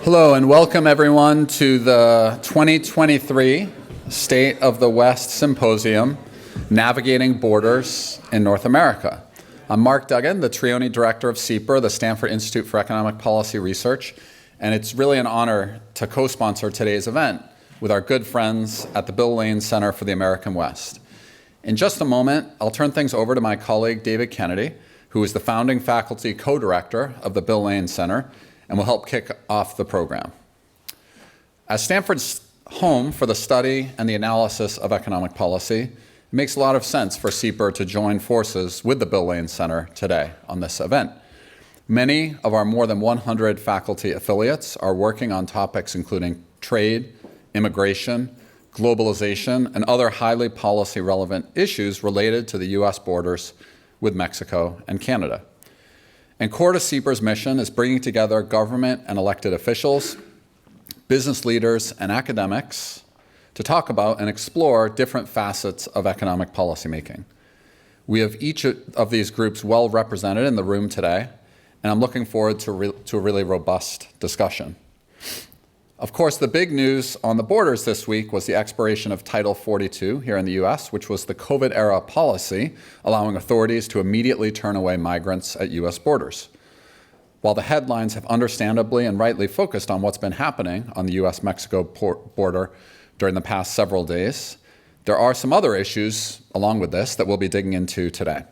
Hello and welcome everyone to the 2023 State of the West Symposium, Navigating Borders in North America. I'm Mark Duggan, the Trione Director of SIEPR, the Stanford Institute for Economic Policy Research, and it's really an honor to co-sponsor today's event with our good friends at the Bill Lane Center for the American West. In just a moment, I'll turn things over to my colleague David Kennedy, who is the founding faculty co-director of the Bill Lane Center, and will help kick off the program. As Stanford's home for the study and the analysis of economic policy, it makes a lot of sense for SIEPR to join forces with the Bill Lane Center today on this event. Many of our more than 100 faculty affiliates are working on topics including trade, immigration, globalization, and other highly policy relevant issues related to the US borders with Mexico and Canada. And core to SIEPR's mission is bringing together government and elected officials, business leaders, and academics to talk about and explore different facets of economic policymaking. We have each of these groups well represented in the room today, and I'm looking forward to a really robust discussion. Of course, the big news on the borders this week was the expiration of Title 42 here in the US, which was the COVID-era policy allowing authorities to immediately turn away migrants at US borders. While the headlines have understandably and rightly focused on what's been happening on the US-Mexico border during the past several days, there are some other issues along with this that we'll be digging into today.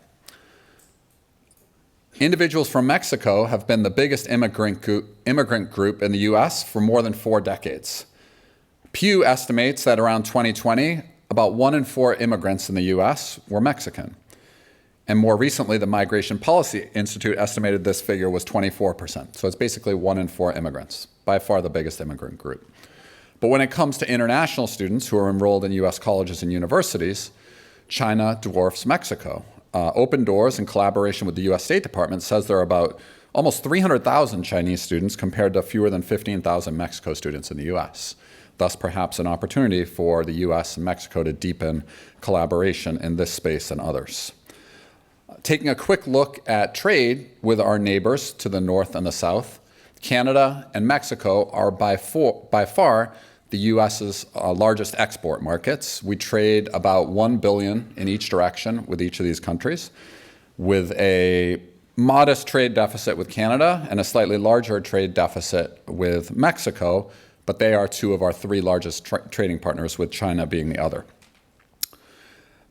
Individuals from Mexico have been the biggest immigrant group in the US for more than 4 decades. Pew estimates that around 2020, about 1 in 4 immigrants in the US were Mexican. And more recently, the Migration Policy Institute estimated this figure was 24%. So it's basically 1 in 4 immigrants, by far the biggest immigrant group. But when it comes to international students who are enrolled in US colleges and universities, China dwarfs Mexico. Open Doors, in collaboration with the US State Department, says there are about almost 300,000 Chinese students compared to fewer than 15,000 Mexico students in the US. Thus, perhaps an opportunity for the US and Mexico to deepen collaboration in this space and others. Taking a quick look at trade with our neighbors to the north and the south, Canada and Mexico are by far the US's largest export markets. We trade about $1 billion in each direction with each of these countries, with a modest trade deficit with Canada and a slightly larger trade deficit with Mexico, but they are 2 of our 3 largest trading partners, with China being the other.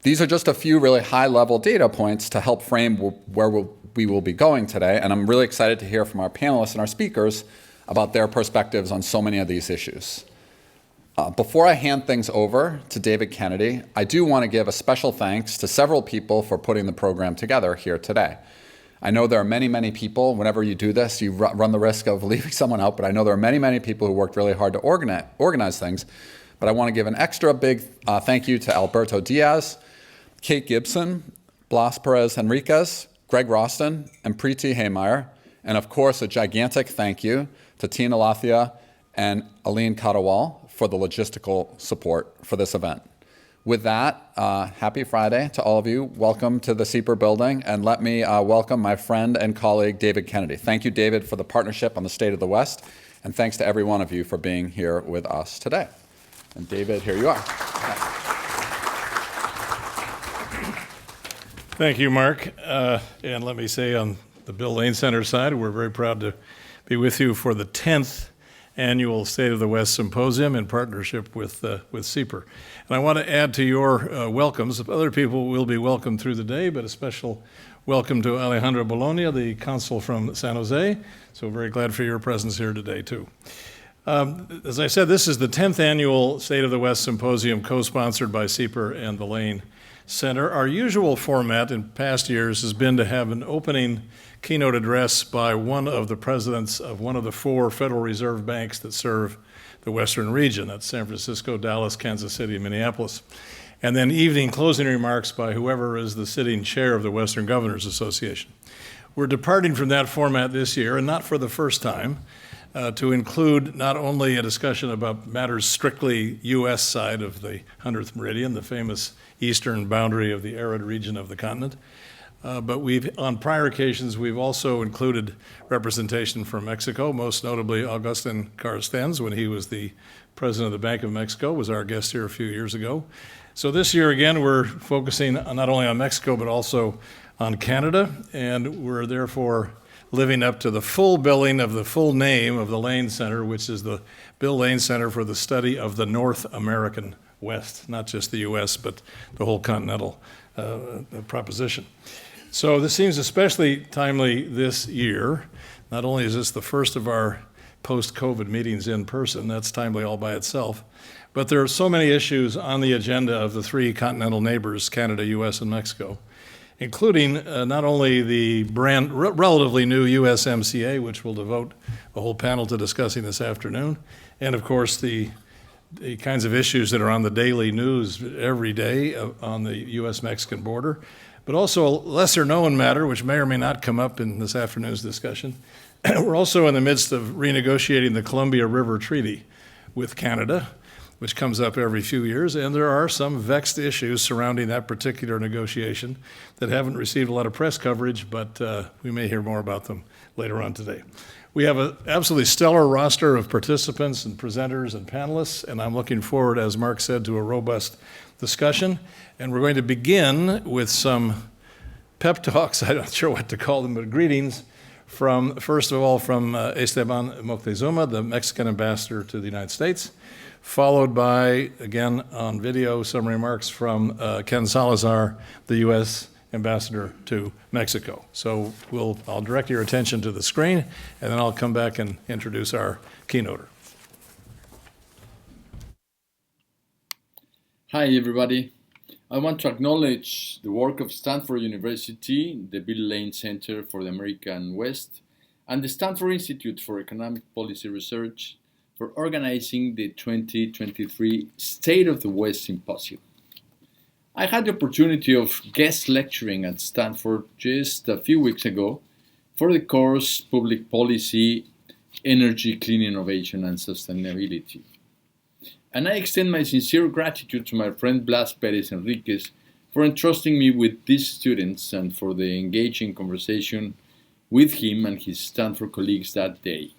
These are just a few really high-level data points to help frame where we will be going today, and I'm really excited to hear from our panelists and our speakers about their perspectives on so many of these issues. Before I hand things over to David Kennedy, I do want to give a special thanks to several people for putting the program together here today. I know there are many, many people. Whenever you do this, you run the risk of leaving someone out, but I know there are many, many people who worked really hard to organize things. But I want to give an extra big thank you to Alberto Diaz, Kate Gibson, Blas Perez Henriquez, Greg Roston, and Preeti Haymeyer, and of course a gigantic thank you to Tina Lathia and Aline Kadawal for the logistical support for this event. With that, happy Friday to all of you. Welcome to the SIEPR building, and let me welcome my friend and colleague, David Kennedy. Thank you, David, for the partnership on the State of the West, and thanks to every one of you for being here with us today. And David, here you are. Thank you, Mark. And let me say on the Bill Lane Center side, we're very proud to be with you for the 10th annual State of the West Symposium in partnership with SIEPR. And I want to add to your welcomes. Other people will be welcome through the day, but a special welcome to Alejandro Bologna, the consul from San Jose. So very glad for your presence here today, too. As I said, this is the 10th annual State of the West Symposium co-sponsored by SIEPR and the Lane Center. Our usual format in past years has been to have an opening keynote address by one of the presidents of one of the 4 Federal Reserve banks that serve the Western region. That's San Francisco, Dallas, Kansas City, and Minneapolis. And then evening closing remarks by whoever is the sitting chair of the Western Governors Association. We're departing from that format this year, and not for the first time, to include not only a discussion about matters strictly U.S. side of the 100th meridian, the famous eastern boundary of the arid region of the continent, But on prior occasions, we've also included representation from Mexico, most notably Agustin Carstens, when he was the president of the Bank of Mexico, was our guest here a few years ago. So this year, again, we're focusing not only on Mexico, but also on Canada, and we're therefore living up to the full billing of the full name of the Lane Center, which is the Bill Lane Center for the Study of the North American West, not just the U.S., but the whole continental proposition. So this seems especially timely this year. Not only is this the first of our post-COVID meetings in person, that's timely all by itself, but there are so many issues on the agenda of the three continental neighbors, Canada, U.S., and Mexico, including not only the relatively new USMCA, which we'll devote a whole panel to discussing this afternoon, and of course the kinds of issues that are on the daily news every day on the U.S.-Mexican border, but also a lesser-known matter, which may or may not come up in this afternoon's discussion. We're also in the midst of renegotiating the Columbia River Treaty with Canada, which comes up every few years, and there are some vexed issues surrounding that particular negotiation that haven't received a lot of press coverage, but we may hear more about them later on today. We have an absolutely stellar roster of participants and presenters and panelists, and I'm looking forward, as Mark said, to a robust discussion. And we're going to begin with some pep talks, I'm not sure what to call them, but greetings from, first of all, from Esteban Moctezuma, the Mexican ambassador to the United States, followed by, again on video, some remarks from Ken Salazar, the U.S. ambassador to Mexico. So I'll direct your attention to the screen, and then I'll come back and introduce our keynoter. Hi, everybody. I want to acknowledge the work of Stanford University, the Bill Lane Center for the American West, and the Stanford Institute for Economic Policy Research for organizing the 2023 State of the West Symposium. I had the opportunity of guest lecturing at Stanford just a few weeks ago for the course Public Policy, Energy, Clean Innovation, and Sustainability. And I extend my sincere gratitude to my friend Blas Perez Enriquez for entrusting me with these students and for the engaging conversation with him and his Stanford colleagues that day.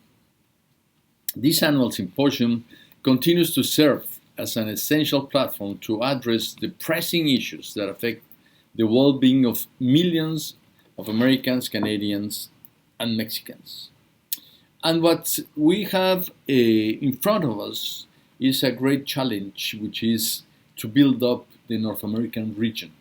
This annual symposium continues to serve as an essential platform to address the pressing issues that affect the well-being of millions of Americans, Canadians, and Mexicans. And what we have in front of us is a great challenge, which is to build up the North American region.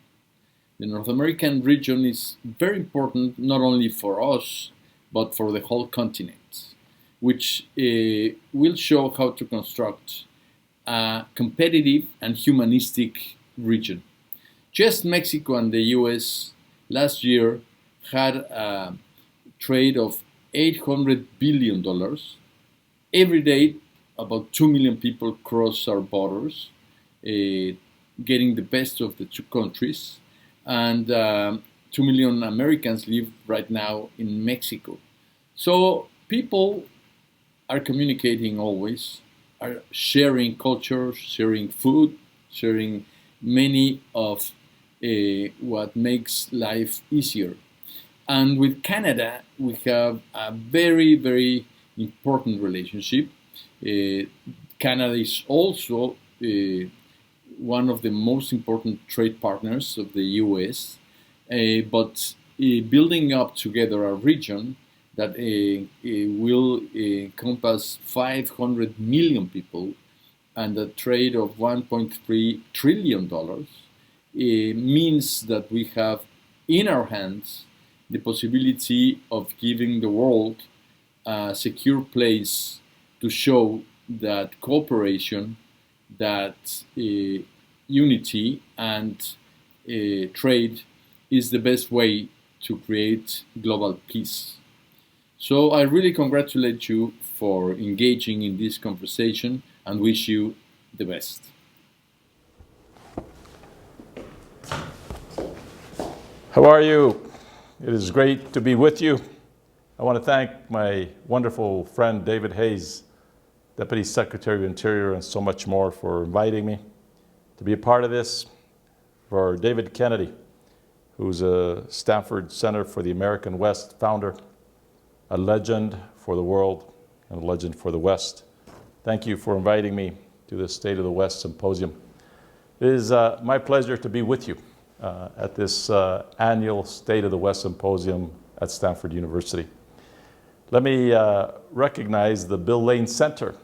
The North American region is very important not only for us, but for the whole continent, which will show how to construct a competitive and humanistic region. Just Mexico and the US last year had a trade of $800 billion. Every day, about 2 million people cross our borders, getting the best of the two countries. And 2 million Americans live right now in Mexico. So people are communicating always, are sharing culture, sharing food, sharing many of what makes life easier. And with Canada, we have a very, very important relationship. Canada is also one of the most important trade partners of the US, but building up together a region that will encompass 500 million people and a trade of $1.3 trillion means that we have in our hands the possibility of giving the world a secure place to show that cooperation, that unity and trade is the best way to create global peace. So I really congratulate you for engaging in this conversation and wish you the best. How are you? It is great to be with you. I want to thank my wonderful friend David Hayes, Deputy Secretary of Interior, and so much more for inviting me to be a part of this. For David Kennedy, who's a Stanford Center for the American West founder, a legend for the world and a legend for the West. Thank you for inviting me to the State of the West Symposium. It is my pleasure to be with you at this annual State of the West Symposium at Stanford University. Let me recognize the Bill Lane Center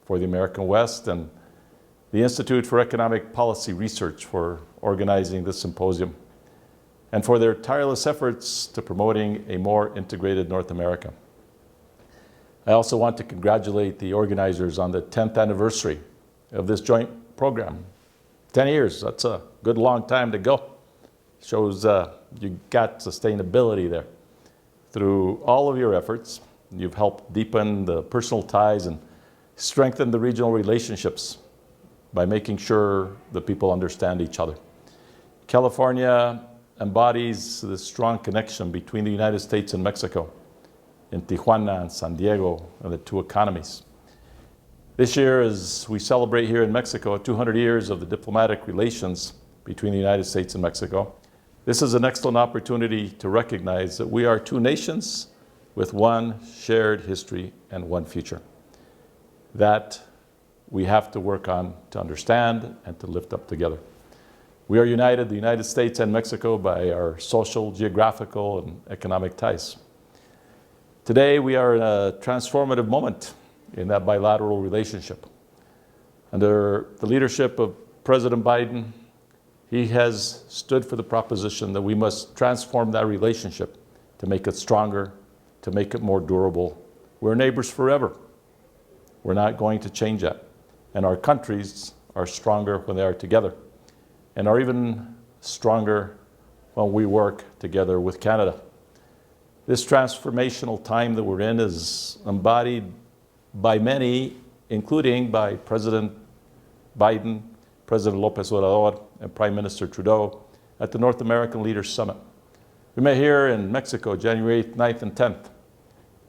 for the American West and the Institute for Economic Policy Research for organizing this symposium and for their tireless efforts to promoting a more integrated North America. I also want to congratulate the organizers on the 10th anniversary of this joint program. 10 years, that's a good long time to go. Shows you got sustainability there. Through all of your efforts, you've helped deepen the personal ties and strengthen the regional relationships by making sure the people understand each other. California embodies the strong connection between the United States and Mexico in Tijuana and San Diego and the two economies. This year, as we celebrate here in Mexico 200 years of the diplomatic relations between the United States and Mexico, this is an excellent opportunity to recognize that we are two nations with one shared history and one future that we have to work on to understand and to lift up together. We are united, the United States and Mexico, by our social, geographical, and economic ties. Today, we are in a transformative moment in that bilateral relationship. Under the leadership of President Biden, he has stood for the proposition that we must transform that relationship to make it stronger, to make it more durable. We're neighbors forever. We're not going to change that. And our countries are stronger when they are together, and are even stronger when we work together with Canada. This transformational time that we're in is embodied by many, including by President Biden, President Lopez Obrador, and Prime Minister Trudeau at the North American Leaders Summit. We met here in Mexico, January 8th, 9th, and 10th.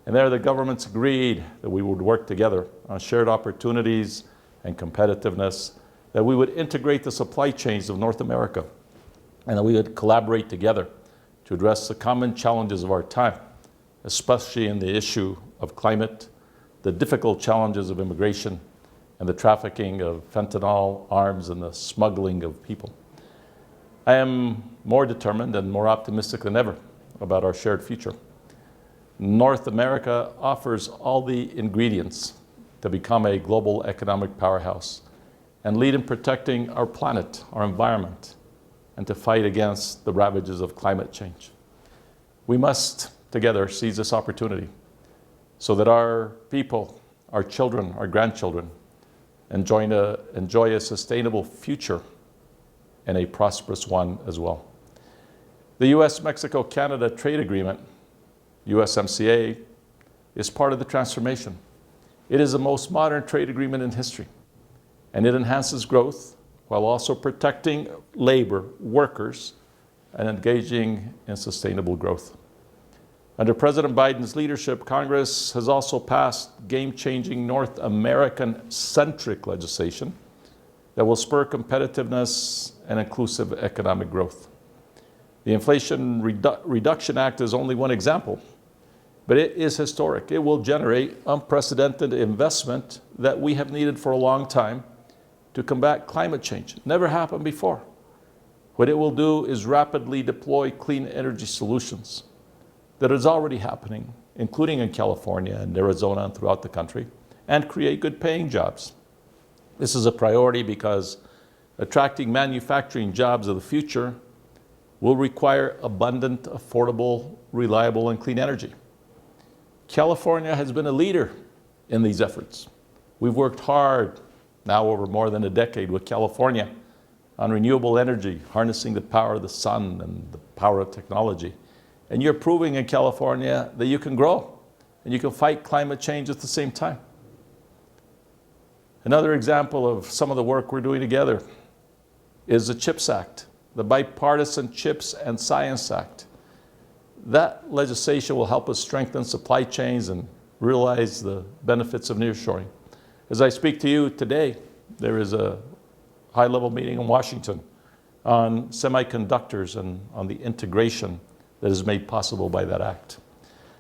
And there the governments agreed that we would work together on shared opportunities and competitiveness, that we would integrate the supply chains of North America, and that we would collaborate together to address the common challenges of our time, especially in the issue of climate, the difficult challenges of immigration, and the trafficking of fentanyl, arms, and the smuggling of people. I am more determined and more optimistic than ever about our shared future. North America offers all the ingredients to become a global economic powerhouse and lead in protecting our planet, our environment, and to fight against the ravages of climate change. We must together seize this opportunity so that our people, our children, our grandchildren, enjoy a sustainable future and a prosperous one as well. The US-Mexico-Canada Trade Agreement, USMCA, is part of the transformation. It is the most modern trade agreement in history, and it enhances growth while also protecting labor, workers, and engaging in sustainable growth. Under President Biden's leadership, Congress has also passed game-changing North American-centric legislation that will spur competitiveness and inclusive economic growth. The Inflation Reduction Act is only one example, but it is historic. It will generate unprecedented investment that we have needed for a long time to combat climate change. Never happened before. What it will do is rapidly deploy clean energy solutions that is already happening, including in California and Arizona and throughout the country, and create good paying jobs. This is a priority because attracting manufacturing jobs of the future will require abundant, affordable, reliable, and clean energy. California has been a leader in these efforts. We've worked hard now over more than a decade with California on renewable energy, harnessing the power of the sun and the power of technology. And you're proving in California that you can grow and you can fight climate change at the same time. Another example of some of the work we're doing together is the CHIPS Act, the Bipartisan CHIPS and Science Act. That legislation will help us strengthen supply chains and realize the benefits of nearshoring. As I speak to you today, there is a high-level meeting in Washington on semiconductors and on the integration that is made possible by that act.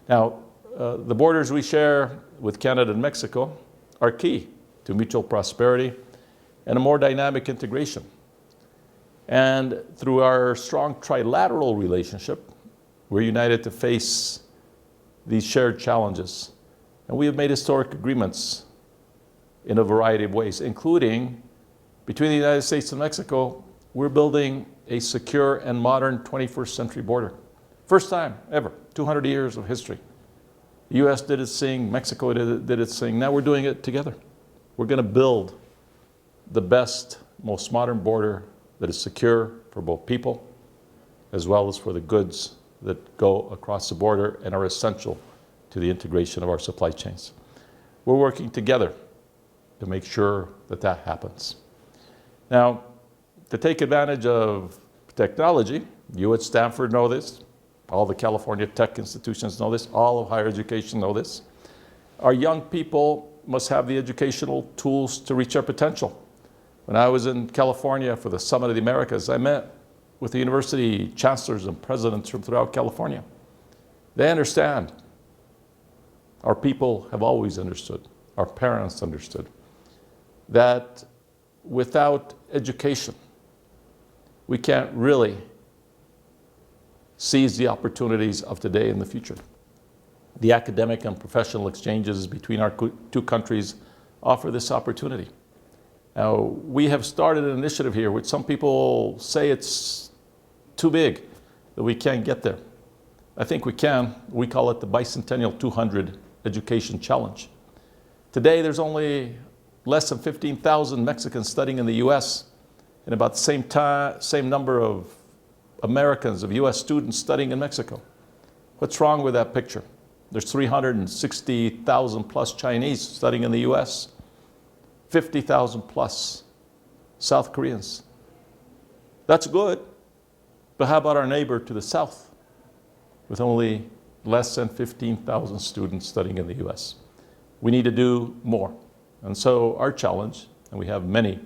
Now, the borders we share with Canada and Mexico are key to mutual prosperity and a more dynamic integration. And through our strong trilateral relationship, we're united to face these shared challenges. And we have made historic agreements in a variety of ways, including between the United States and Mexico, we're building a secure and modern 21st century border. First time ever, 200 years of history. The US did its thing, Mexico did its thing, now we're doing it together. We're going to build the best, most modern border that is secure for both people as well as for the goods that go across the border and are essential to the integration of our supply chains. We're working together to make sure that that happens. Now, to take advantage of technology, you at Stanford know this, all the California tech institutions know this, all of higher education know this. Our young people must have the educational tools to reach their potential. When I was in California for the Summit of the Americas, I met with the university chancellors and presidents from throughout California. They understand. Our people have always understood, our parents understood, that without education, we can't really seize the opportunities of today and the future. The academic and professional exchanges between our two countries offer this opportunity. Now, we have started an initiative here which some people say it's too big, that we can't get there. I think we can. We call it the Bicentennial 200 Education Challenge. Today, there's only less than 15,000 Mexicans studying in the US, and about the same number of Americans, of US students studying in Mexico. What's wrong with that picture? There's 360,000 plus Chinese studying in the US, 50,000 plus South Koreans. That's good, but how about our neighbor to the south with only less than 15,000 students studying in the US? We need to do more. And so our challenge, and we have many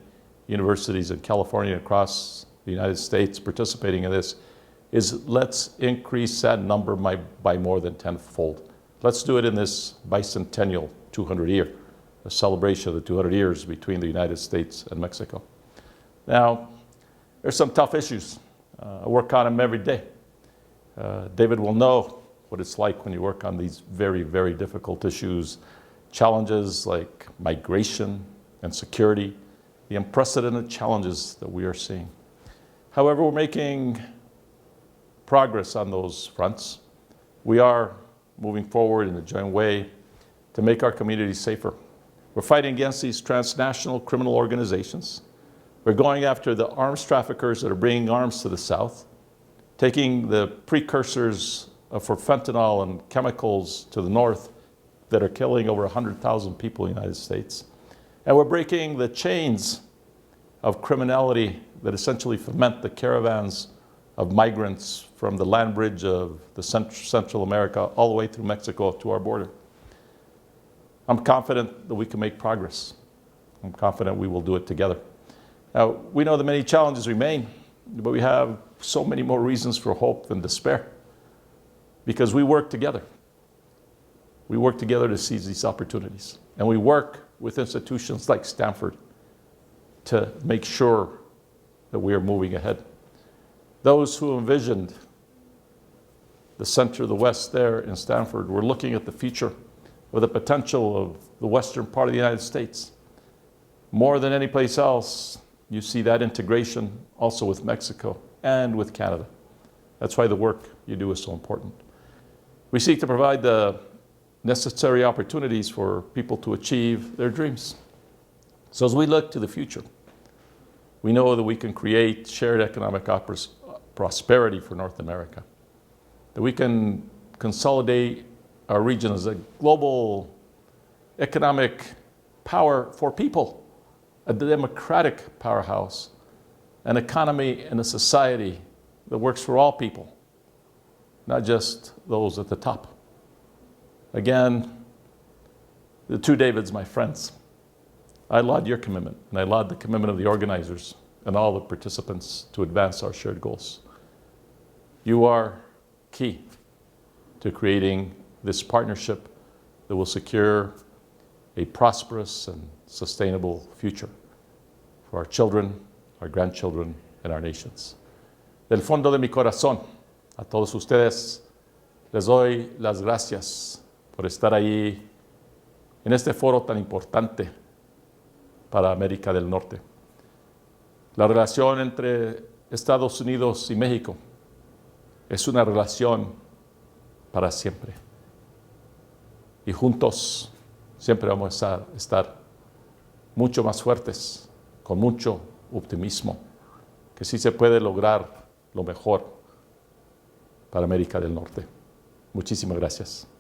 universities in California across the United States participating in this, is let's increase that number by more than tenfold. Let's do it in this bicentennial 200 year, a celebration of the 200 years between the United States and Mexico. Now, there's some tough issues. I work on them every day. David will know what it's like when you work on these very, very difficult issues. Challenges like migration and security, the unprecedented challenges that we are seeing. However, we're making progress on those fronts. We are moving forward in a joint way to make our communities safer. We're fighting against these transnational criminal organizations. We're going after the arms traffickers that are bringing arms to the south, taking the precursors for fentanyl and chemicals to the north that are killing over 100,000 people in the United States. And we're breaking the chains of criminality that essentially foment the caravans of migrants from the land bridge of the Central America all the way through Mexico to our border. I'm confident that we can make progress. I'm confident we will do it together. Now, we know that many challenges remain, but we have so many more reasons for hope than despair because we work together. We work together to seize these opportunities. And we work with institutions like Stanford to make sure that we are moving ahead. Those who envisioned the center of the West there in Stanford were looking at the future with the potential of the western part of the United States. More than any place else, you see that integration also with Mexico and with Canada. That's why the work you do is so important. We seek to provide the necessary opportunities for people to achieve their dreams. So as we look to the future, we know that we can create shared economic prosperity for North America, that we can consolidate our region as a global economic power for people, a democratic powerhouse, an economy and a society that works for all people, not just those at the top. Again, the two Davids, my friends, I laud your commitment, and I laud the commitment of the organizers and all the participants to advance our shared goals. You are key to creating this partnership that will secure a prosperous and sustainable future for our children, our grandchildren, and our nations. Del fondo de mi corazón, a todos ustedes les doy las gracias por estar ahí en este foro tan importante para América del Norte. La relación entre Estados Unidos y México es una relación para siempre. Y juntos siempre vamos a estar mucho más fuertes, con mucho optimismo, que sí se puede lograr lo mejor para América del Norte. Muchísimas gracias.